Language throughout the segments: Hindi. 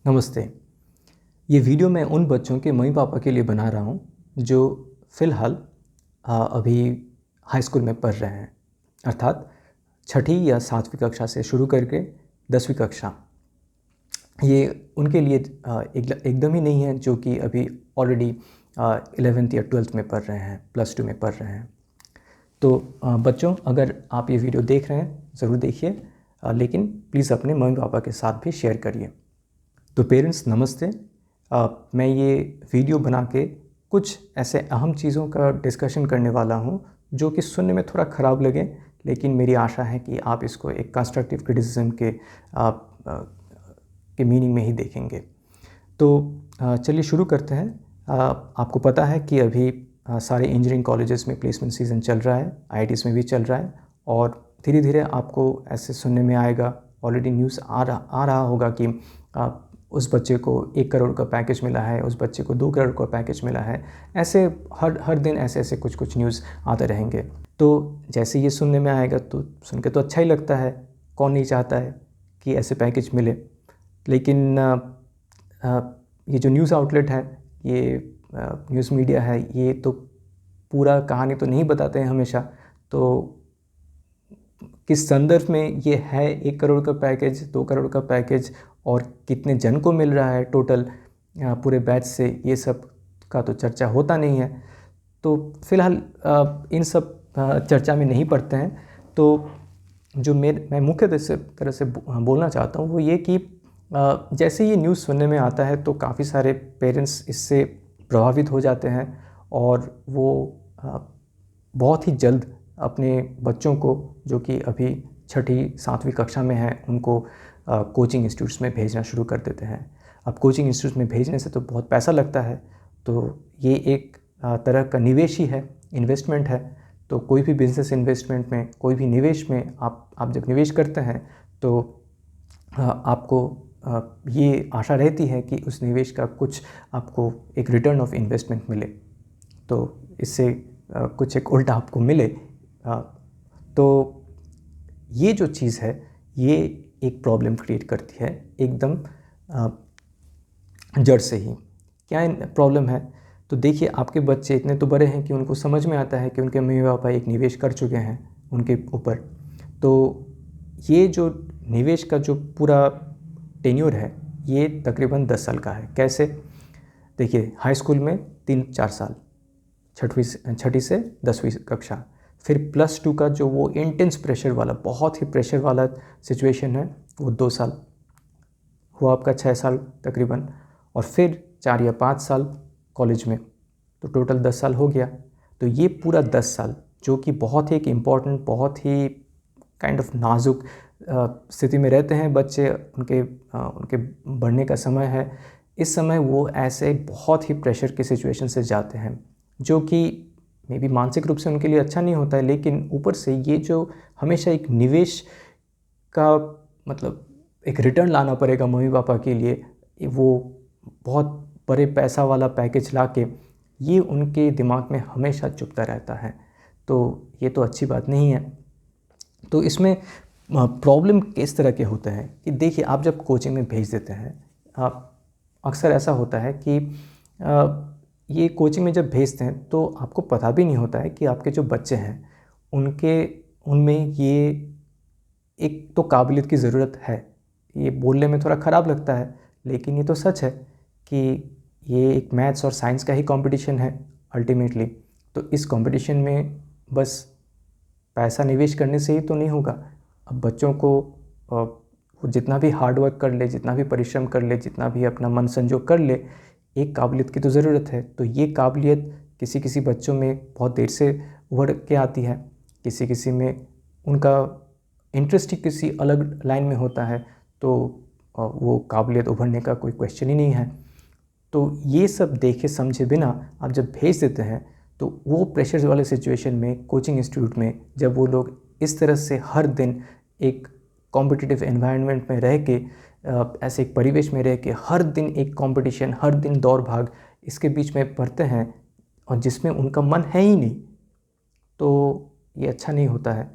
नमस्ते। ये वीडियो मैं उन बच्चों के मम्मी पापा के लिए बना रहा हूँ जो फ़िलहाल अभी हाई स्कूल में पढ़ रहे हैं, अर्थात छठी या 7वीं कक्षा से शुरू करके 10वीं कक्षा। ये उनके लिए एकदम ही नहीं है जो कि अभी ऑलरेडी 11th या 12th में पढ़ रहे हैं, +2 में पढ़ रहे हैं। तो बच्चों, अगर आप ये वीडियो देख रहे हैं ज़रूर देखिए, लेकिन प्लीज़ अपने मम्मी पापा के साथ भी शेयर करिए। तो पेरेंट्स नमस्ते। मैं ये वीडियो बना के कुछ ऐसे अहम चीज़ों का डिस्कशन करने वाला हूँ जो कि सुनने में थोड़ा ख़राब लगे, लेकिन मेरी आशा है कि आप इसको एक कंस्ट्रक्टिव क्रिटिसिज्म के मीनिंग में ही देखेंगे। तो चलिए शुरू करते हैं। आपको पता है कि अभी सारे इंजीनियरिंग कॉलेजेस में प्लेसमेंट सीज़न चल रहा है, आईआईटीज़ में भी चल रहा है और धीरे धीरे आपको ऐसे सुनने में आएगा, ऑलरेडी न्यूज़ आ रहा होगा कि उस बच्चे को 1 करोड़ का पैकेज मिला है, उस बच्चे को 2 करोड़ का पैकेज मिला है। ऐसे हर दिन ऐसे कुछ कुछ न्यूज़ आते रहेंगे। तो जैसे ये सुनने में आएगा तो सुन के तो अच्छा ही लगता है, कौन नहीं चाहता है कि ऐसे पैकेज मिले। लेकिन ये जो न्यूज़ आउटलेट है, ये न्यूज़ मीडिया है, ये तो पूरा कहानी तो नहीं बताते हैं हमेशा। तो किस संदर्भ में ये है 1 करोड़ का पैकेज, 2 करोड़ का पैकेज और कितने जन को मिल रहा है टोटल पूरे बैच से, ये सब का तो चर्चा होता नहीं है। तो फ़िलहाल इन सब चर्चा में नहीं पड़ते हैं। तो जो मैं मुख्य तरह से बोलना चाहता हूँ वो ये कि जैसे ये न्यूज़ सुनने में आता है तो काफ़ी सारे पेरेंट्स इससे प्रभावित हो जाते हैं और वो बहुत ही जल्द अपने बच्चों को, जो कि अभी छठी 7वीं कक्षा में हैं, उनको कोचिंग इंस्टीट्यूट्स में भेजना शुरू कर देते हैं। अब कोचिंग इंस्टीट्यूट में भेजने से तो बहुत पैसा लगता है, तो ये एक तरह का निवेश ही है, इन्वेस्टमेंट है। तो कोई भी बिजनेस इन्वेस्टमेंट में, कोई भी निवेश में आप जब निवेश करते हैं तो आपको ये आशा रहती है कि उस निवेश का कुछ आपको एक रिटर्न ऑफ इन्वेस्टमेंट मिले, तो इससे कुछ एक उल्टा आपको मिले। तो ये जो चीज़ है ये एक प्रॉब्लम क्रिएट करती है एकदम जड़ से ही। क्या प्रॉब्लम है? तो देखिए, आपके बच्चे इतने तो बड़े हैं कि उनको समझ में आता है कि उनके मम्मी पापा एक निवेश कर चुके हैं उनके ऊपर। तो ये जो निवेश का जो पूरा टेन्योर है ये तकरीबन 10 साल का है। कैसे? देखिए, हाई स्कूल में 3-4 साल, छठी से 10वीं कक्षा, फिर +2 का जो वो इंटेंस प्रेशर वाला, बहुत ही प्रेशर वाला सिचुएशन है, वो 2 साल हुआ आपका, 6 साल तकरीबन, और फिर 4 या 5 साल कॉलेज में, तो टोटल 10 साल हो गया। तो ये पूरा 10 साल जो कि बहुत ही एक इम्पॉर्टेंट, बहुत ही काइंड ऑफ नाजुक स्थिति में रहते हैं बच्चे, उनके बढ़ने का समय है। इस समय वो ऐसे बहुत ही प्रेशर की सिचुएशन से जाते हैं जो कि मे बी मानसिक रूप से उनके लिए अच्छा नहीं होता है, लेकिन ऊपर से ये जो हमेशा एक निवेश का मतलब एक रिटर्न लाना पड़ेगा मम्मी पापा के लिए, वो बहुत बड़े पैसा वाला पैकेज लाके, ये उनके दिमाग में हमेशा चुभता रहता है। तो ये तो अच्छी बात नहीं है। तो इसमें प्रॉब्लम किस तरह के होते हैं कि देखिए, आप जब कोचिंग में भेज देते हैं, अक्सर ऐसा होता है कि ये कोचिंग में जब भेजते हैं तो आपको पता भी नहीं होता है कि आपके जो बच्चे हैं उनमें ये एक तो काबिलियत की ज़रूरत है। ये बोलने में थोड़ा ख़राब लगता है, लेकिन ये तो सच है कि ये एक मैथ्स और साइंस का ही कंपटीशन है अल्टीमेटली। तो इस कंपटीशन में बस पैसा निवेश करने से ही तो नहीं होगा। अब बच्चों को वो जितना भी हार्ड वर्क कर ले, जितना भी परिश्रम कर ले, जितना भी अपना मन संजोग कर ले, एक काबिलियत की तो ज़रूरत है। तो ये काबिलियत किसी किसी बच्चों में बहुत देर से उभर के आती है, किसी किसी में उनका इंटरेस्ट ही किसी अलग लाइन में होता है, तो वो काबिलियत उभरने का कोई क्वेश्चन ही नहीं है। तो ये सब देखे समझे बिना आप जब भेज देते हैं तो वो प्रेशर वाले सिचुएशन में, कोचिंग इंस्टीट्यूट में, जब वो लोग इस तरह से हर दिन एक कॉम्पिटिटिव एनवायरनमेंट में रह के, ऐसे एक परिवेश में रह के हर दिन एक कंपटीशन, हर दिन दौड़ भाग, इसके बीच में पढ़ते हैं और जिसमें उनका मन है ही नहीं, तो ये अच्छा नहीं होता है।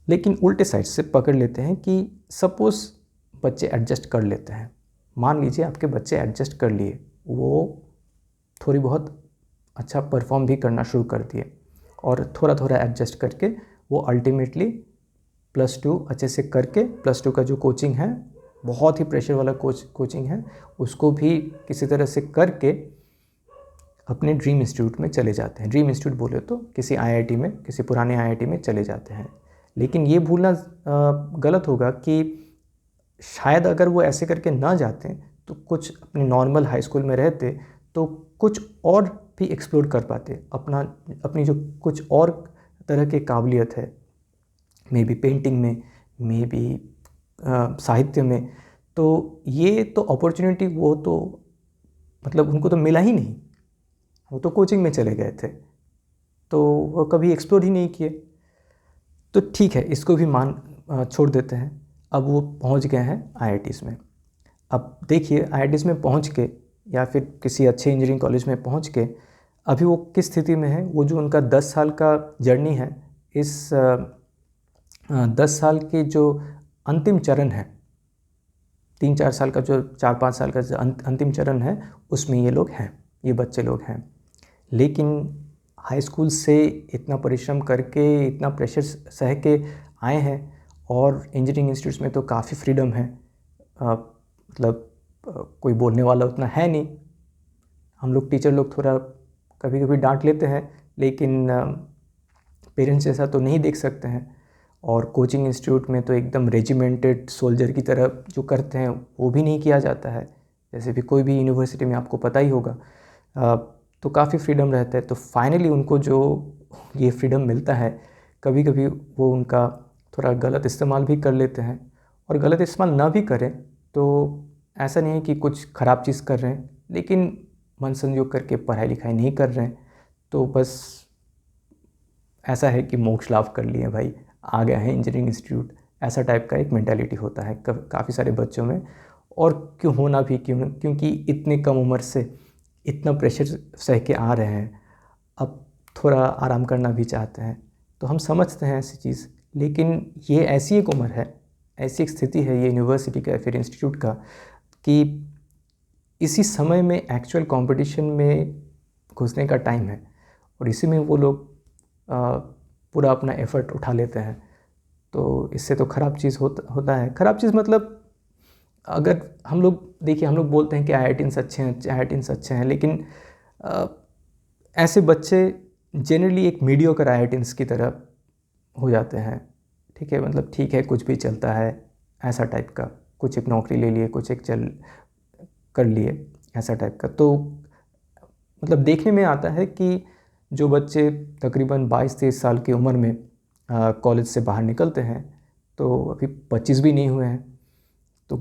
लेकिन उल्टे साइड से पकड़ लेते हैं कि सपोज़ बच्चे एडजस्ट कर लेते हैं, मान लीजिए आपके बच्चे एडजस्ट कर लिए, वो थोड़ी बहुत अच्छा परफॉर्म भी करना शुरू कर दिए और थोड़ा थोड़ा एडजस्ट करके वो अल्टीमेटली +2 अच्छे से करके, +2 का जो कोचिंग है, बहुत ही प्रेशर वाला कोचिंग है, उसको भी किसी तरह से करके अपने ड्रीम इंस्टीट्यूट में चले जाते हैं। ड्रीम इंस्टीट्यूट बोले तो किसी आईआईटी में, किसी पुराने आईआईटी में चले जाते हैं। लेकिन ये भूलना गलत होगा कि शायद अगर वो ऐसे करके ना जाते तो कुछ अपने नॉर्मल हाई स्कूल में रहते तो कुछ और भी एक्सप्लोर कर पाते, अपनी जो कुछ और तरह की काबिलियत है, मे बी पेंटिंग में, मे बी साहित्य में। तो ये तो अपॉर्चुनिटी वो तो मतलब उनको तो मिला ही नहीं, वो तो कोचिंग में चले गए थे, तो वो कभी एक्सप्लोर ही नहीं किए। तो ठीक है, इसको भी छोड़ देते हैं। अब वो पहुंच गए हैं आईआईटीज़ में। अब देखिए आईआईटीज़ में पहुंच के या फिर किसी अच्छे इंजीनियरिंग कॉलेज में पहुंच के अभी वो किस स्थिति में है, वो जो उनका 10 साल का जर्नी है, इस 10 साल के जो अंतिम चरण है, 3-4 साल का जो 4-5 साल का जो अंतिम चरण है, उसमें ये लोग हैं, ये बच्चे लोग हैं। लेकिन हाई स्कूल से इतना परिश्रम करके, इतना प्रेशर सह के आए हैं और इंजीनियरिंग इंस्टीट्यूट्स में तो काफ़ी फ्रीडम है, मतलब कोई बोलने वाला उतना है नहीं। हम लोग टीचर लोग थोड़ा कभी कभी डांट लेते हैं, लेकिन पेरेंट्स जैसा तो नहीं देख सकते हैं। और कोचिंग इंस्टीट्यूट में तो एकदम रेजिमेंटेड सोल्जर की तरह जो करते हैं वो भी नहीं किया जाता है, जैसे भी कोई भी यूनिवर्सिटी में आपको पता ही होगा। तो काफ़ी फ्रीडम रहता है। तो फाइनली उनको जो ये फ्रीडम मिलता है, कभी कभी वो उनका थोड़ा गलत इस्तेमाल भी कर लेते हैं। और गलत इस्तेमाल ना भी करें तो ऐसा नहीं है कि कुछ ख़राब चीज़ कर रहे हैं, लेकिन मन संजोग करके पढ़ाई लिखाई नहीं कर रहे हैं तो बस ऐसा है कि मोक्ष लाभ कर लिए भाई, आ गया है इंजीनियरिंग इंस्टीट्यूट, ऐसा टाइप का एक मेंटालिटी होता है काफ़ी सारे बच्चों में। और क्यों होना भी क्योंकि इतने कम उम्र से इतना प्रेशर सह के आ रहे हैं, अब थोड़ा आराम करना भी चाहते हैं। तो हम समझते हैं ऐसी चीज़, लेकिन ये ऐसी एक उम्र है, ऐसी एक स्थिति है ये यूनिवर्सिटी का या फिर इंस्टीट्यूट का, कि इसी समय में एक्चुअल कंपटीशन में घुसने का टाइम है और इसी में वो लोग पूरा अपना एफर्ट उठा लेते हैं। तो इससे तो ख़राब चीज़ होता है। ख़राब चीज़ मतलब अगर हम लोग देखिए, हम लोग बोलते हैं कि आईआईटीएंस अच्छे हैं, आईआईटीएंस अच्छे हैं, लेकिन ऐसे बच्चे जनरली एक मीडियोकर आईआईटीएंस की तरह हो जाते हैं। ठीक है, मतलब ठीक है, कुछ भी चलता है ऐसा टाइप का, कुछ एक नौकरी ले लिए, कुछ एक चल कर लिए ऐसा टाइप का। तो मतलब देखने में आता है कि जो बच्चे तकरीबन 22-23 साल की उम्र में कॉलेज से बाहर निकलते हैं, तो अभी 25 भी नहीं हुए हैं, तो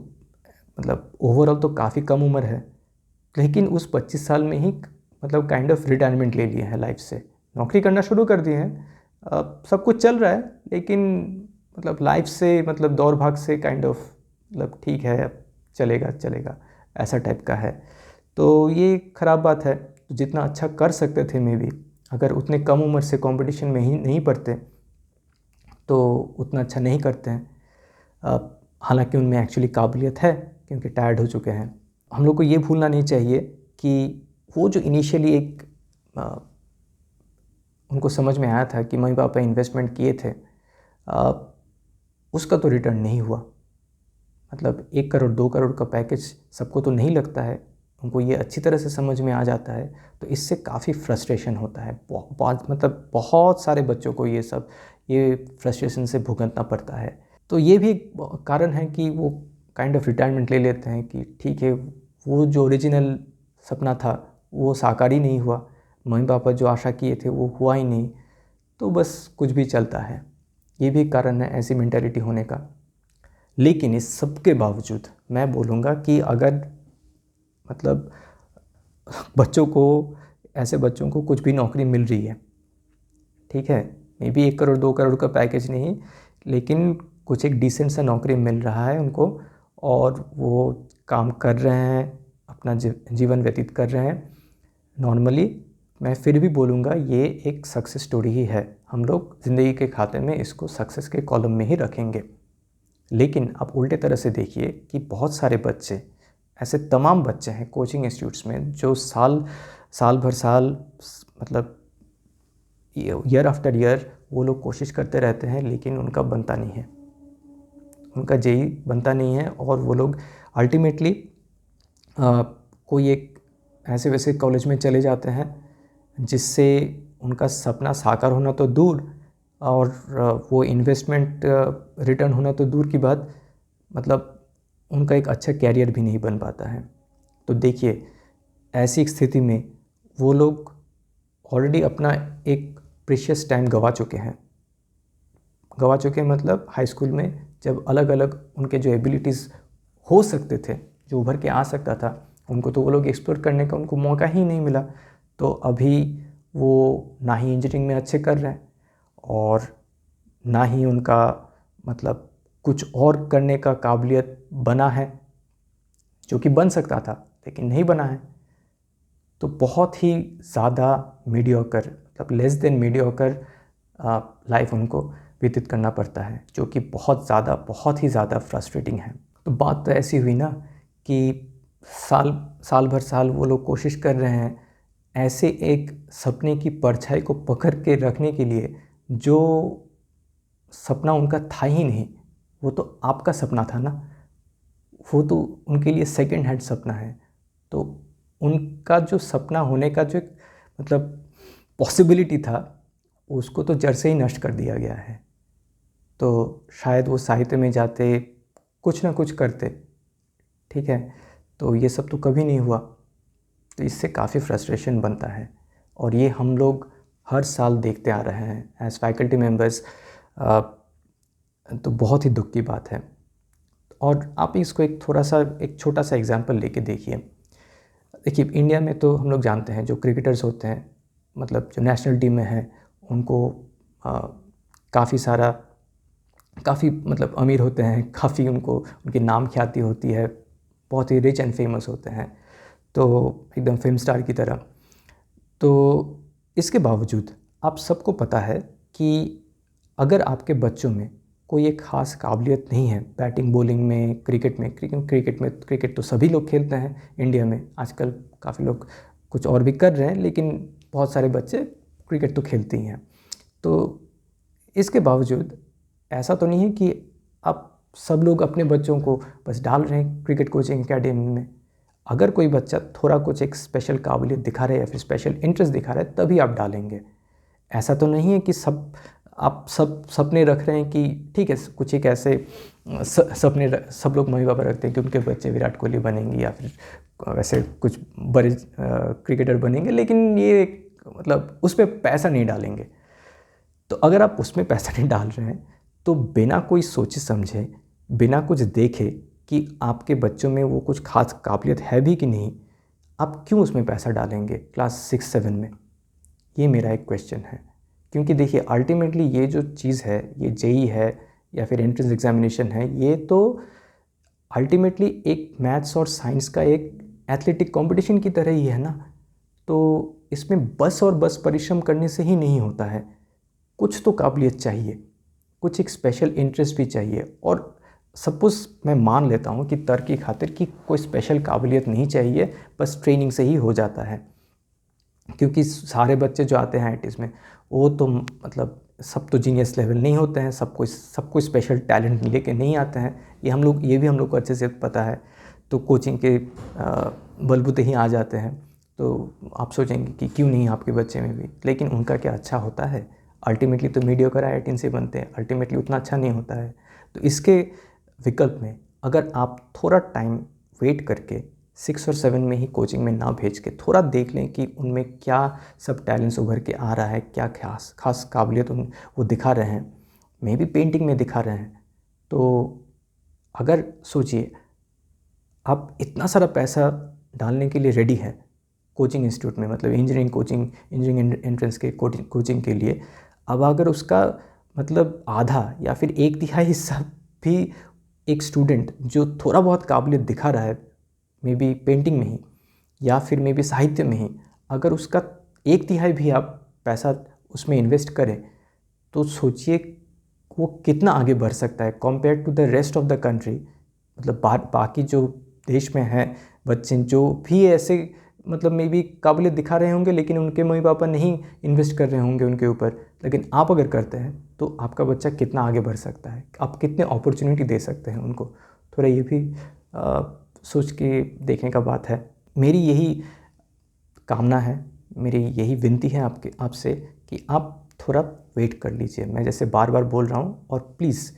मतलब ओवरऑल तो काफ़ी कम उम्र है। लेकिन उस 25 साल में ही मतलब काइंड ऑफ रिटायरमेंट ले लिए हैं लाइफ से, नौकरी करना शुरू कर दिए हैं, सब कुछ चल रहा है, लेकिन मतलब लाइफ से मतलब दौड़ भाग से काइंड ऑफ मतलब ठीक है, अब चलेगा ऐसा टाइप का है। तो ये ख़राब बात है। तो जितना अच्छा कर सकते थे मे बी, अगर उतने कम उम्र से कंपटीशन में ही नहीं पढ़ते तो उतना अच्छा नहीं करते हैं। हालांकि उनमें एक्चुअली काबिलियत है, क्योंकि टायर्ड हो चुके हैं। हम लोग को ये भूलना नहीं चाहिए कि वो जो इनिशियली एक उनको समझ में आया था कि मम्मी पापा इन्वेस्टमेंट किए थे, उसका तो रिटर्न नहीं हुआ। मतलब 1 करोड़ 2 करोड़ का पैकेज सबको तो नहीं लगता है, उनको ये अच्छी तरह से समझ में आ जाता है। तो इससे काफ़ी फ्रस्ट्रेशन होता है, मतलब बहुत सारे बच्चों को ये फ्रस्ट्रेशन से भुगतना पड़ता है। तो ये भी एक कारण है कि वो काइंड ऑफ रिटायरमेंट ले लेते हैं कि ठीक है, वो जो ओरिजिनल सपना था वो साकार ही नहीं हुआ, मम्मी पापा जो आशा किए थे वो हुआ ही नहीं, तो बस कुछ भी चलता है। ये भी कारण है ऐसी मेंटालिटी होने का। लेकिन इस सब के बावजूद मैं बोलूँगा कि अगर मतलब ऐसे बच्चों को कुछ भी नौकरी मिल रही है, ठीक है, मे बी 1 करोड़ 2 करोड़ का पैकेज नहीं, लेकिन कुछ एक डिसेंट सा नौकरी मिल रहा है उनको और वो काम कर रहे हैं, अपना जीवन व्यतीत कर रहे हैं नॉर्मली, मैं फिर भी बोलूँगा ये एक सक्सेस स्टोरी ही है। हम लोग ज़िंदगी के खाते में इसको सक्सेस के कॉलम में ही रखेंगे। लेकिन आप उल्टे तरह से देखिए कि बहुत सारे बच्चे ऐसे तमाम बच्चे हैं कोचिंग इंस्टीट्यूट्स में जो साल भर मतलब ईयर आफ्टर ईयर वो लोग कोशिश करते रहते हैं, लेकिन उनका बनता नहीं है, उनका जेई बनता नहीं है। और वो लोग अल्टीमेटली कोई एक ऐसे वैसे कॉलेज में चले जाते हैं जिससे उनका सपना साकार होना तो दूर, और वो इन्वेस्टमेंट रिटर्न होना तो दूर की बात, मतलब उनका एक अच्छा कैरियर भी नहीं बन पाता है। तो देखिए, ऐसी स्थिति में वो लोग ऑलरेडी अपना एक प्रीशियस टाइम गंवा चुके हैं। मतलब हाई स्कूल में जब अलग अलग उनके जो एबिलिटीज़ हो सकते थे, जो उभर के आ सकता था, उनको तो वो लोग एक्सप्लोर करने का उनको मौका ही नहीं मिला। तो अभी वो ना ही इंजीनियरिंग में अच्छे कर रहे हैं और ना ही उनका मतलब कुछ और करने का काबिलियत बना है, जो कि बन सकता था लेकिन नहीं बना है। तो बहुत ही ज़्यादा मीडियोकर, मतलब लेस देन मीडियोकर लाइफ उनको व्यतीत करना पड़ता है, जो कि बहुत ही ज़्यादा फ्रस्ट्रेटिंग है। तो बात तो ऐसी हुई ना कि साल भर वो लोग कोशिश कर रहे हैं ऐसे एक सपने की परछाई को पकड़ के रखने के लिए जो सपना उनका था ही नहीं। वो तो आपका सपना था ना, वो तो उनके लिए सेकंड हैंड सपना है। तो उनका जो सपना होने का जो मतलब पॉसिबिलिटी था, उसको तो जड़ से ही नष्ट कर दिया गया है। तो शायद वो साहित्य में जाते, कुछ ना कुछ करते, ठीक है, तो ये सब तो कभी नहीं हुआ। तो इससे काफ़ी फ्रस्ट्रेशन बनता है और ये हम लोग हर साल देखते आ रहे हैं एज फैकल्टी मेंबर्स। तो बहुत ही दुख की बात है। और आप इसको एक छोटा सा एग्जांपल लेके देखिए। इंडिया में तो हम लोग जानते हैं जो क्रिकेटर्स होते हैं, मतलब जो नेशनल टीम में हैं, उनको काफ़ी मतलब अमीर होते हैं, काफ़ी उनको उनकी नाम ख्याति होती है, बहुत ही रिच एंड फेमस होते हैं, तो एकदम फिल्म स्टार की तरह। तो इसके बावजूद आप सबको पता है कि अगर आपके बच्चों में कोई एक ख़ास काबिलियत नहीं है बैटिंग बॉलिंग में, क्रिकेट तो सभी लोग खेलते हैं इंडिया में आजकल, काफ़ी लोग कुछ और भी कर रहे हैं, लेकिन बहुत सारे बच्चे क्रिकेट तो खेलते ही हैं। तो इसके बावजूद ऐसा तो नहीं है कि आप सब लोग अपने बच्चों को बस डाल रहे हैं क्रिकेट कोचिंग एकेडमी में। अगर कोई बच्चा थोड़ा कुछ एक स्पेशल काबिलियत दिखा रहा है या फिर स्पेशल इंटरेस्ट दिखा रहा है, तभी आप डालेंगे। ऐसा तो नहीं है कि आप सपने रख रहे हैं कि ठीक है, कुछ एक ऐसे सपने सब लोग मम्मी पापा रखते हैं कि उनके बच्चे विराट कोहली बनेंगे या फिर वैसे कुछ बड़े क्रिकेटर बनेंगे, लेकिन ये मतलब उस पर पैसा नहीं डालेंगे। तो अगर आप उसमें पैसा नहीं डाल रहे हैं तो बिना कोई सोचे समझे, बिना कुछ देखे कि आपके बच्चों में वो कुछ खास काबिलियत है भी कि नहीं, आप क्यों उसमें पैसा डालेंगे क्लास 6-7 में? ये मेरा एक क्वेश्चन है। क्योंकि देखिए, अल्टीमेटली ये जो चीज़ है, ये जेई है या फिर एंट्रेंस एग्जामिनेशन है, ये तो अल्टीमेटली एक मैथ्स और साइंस का एक एथलेटिक कंपटीशन की तरह ही है ना। तो इसमें बस परिश्रम करने से ही नहीं होता है, कुछ तो काबिलियत चाहिए, कुछ एक स्पेशल इंटरेस्ट भी चाहिए। और सपोज़ मैं मान लेता हूँ कि तर्क की खातिर कि कोई स्पेशल काबिलियत नहीं चाहिए, बस ट्रेनिंग से ही हो जाता है। क्योंकि सारे बच्चे जो आते हैं आईआईटीज़ में, वो तो मतलब सब तो जीनियस लेवल नहीं होते हैं, सब कोई स्पेशल टैलेंट लेके नहीं आते हैं। ये भी हम लोग को अच्छे से पता है। तो कोचिंग के बलबूते ही आ जाते हैं। तो आप सोचेंगे कि क्यों नहीं आपके बच्चे में भी, लेकिन उनका क्या अच्छा होता है? अल्टीमेटली तो मीडियोकर आईआईटी से बनते हैं, अल्टीमेटली उतना अच्छा नहीं होता है। तो इसके विकल्प में अगर आप थोड़ा टाइम वेट करके 6 और 7 में ही कोचिंग में ना भेज के थोड़ा देख लें कि उनमें क्या सब टैलेंट्स उभर के आ रहा है, क्या खास काबिलियत वो दिखा रहे हैं, मे बी पेंटिंग में दिखा रहे हैं। तो अगर सोचिए, आप इतना सारा पैसा डालने के लिए रेडी है कोचिंग इंस्टीट्यूट में, मतलब इंजीनियरिंग एंट्रेंस के कोचिंग के लिए। अब अगर उसका मतलब आधा या फिर 1/3 हिस्सा भी एक स्टूडेंट जो थोड़ा बहुत काबिलियत दिखा रहा है, मे बी पेंटिंग में ही या फिर मे बी साहित्य में ही, अगर उसका 1/3 भी आप पैसा उसमें इन्वेस्ट करें, तो सोचिए वो कितना आगे बढ़ सकता है compare to the rest of the country. मतलब बाकी जो देश में हैं बच्चे जो भी ऐसे मतलब मे बी काबिलियत दिखा रहे होंगे, लेकिन उनके मम्मी पापा नहीं इन्वेस्ट कर रहे होंगे उनके ऊपर, लेकिन आप अगर करते हैं तो आपका बच्चा कितना आगे बढ़ सकता है, आप कितने अपॉर्चुनिटी दे सकते हैं उनको। थोड़ा ये भी सोच के देखने का बात है। मेरी यही कामना है, मेरी यही विनती है आपसे कि आप थोड़ा वेट कर लीजिए। मैं जैसे बार बार बोल रहा हूँ, और प्लीज़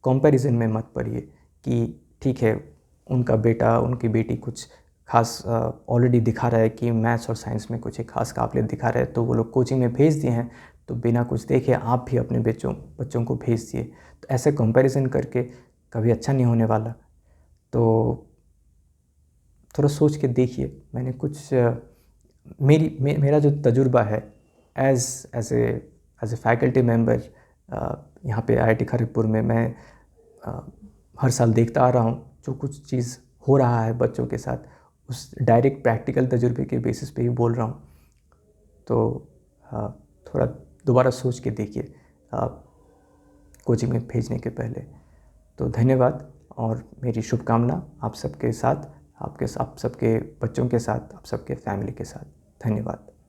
कंपैरिजन में मत पड़िए कि ठीक है उनका बेटा उनकी बेटी कुछ खास ऑलरेडी दिखा रहा है कि मैथ्स और साइंस में कुछ एक खास काबिलियत दिखा रहा है, तो वो लोग कोचिंग में भेज दिए हैं, तो बिना कुछ देखे आप भी अपने बच्चों को भेज दिए। तो ऐसे कंपैरिजन करके कभी अच्छा नहीं होने वाला। तो थोड़ा सोच के देखिए। मैंने कुछ मेरा जो तजुर्बा है एज ए फैकल्टी मेंबर यहाँ पे आईआईटी खड़गपुर में, मैं हर साल देखता आ रहा हूँ जो कुछ चीज़ हो रहा है बच्चों के साथ, उस डायरेक्ट प्रैक्टिकल तजुर्बे के बेसिस पे ही बोल रहा हूँ। तो थोड़ा दोबारा सोच के देखिए कोचिंग में भेजने के पहले। तो धन्यवाद, और मेरी शुभकामना आप सबके साथ, आप सबके बच्चों के साथ, आप सबके फैमिली के साथ। धन्यवाद।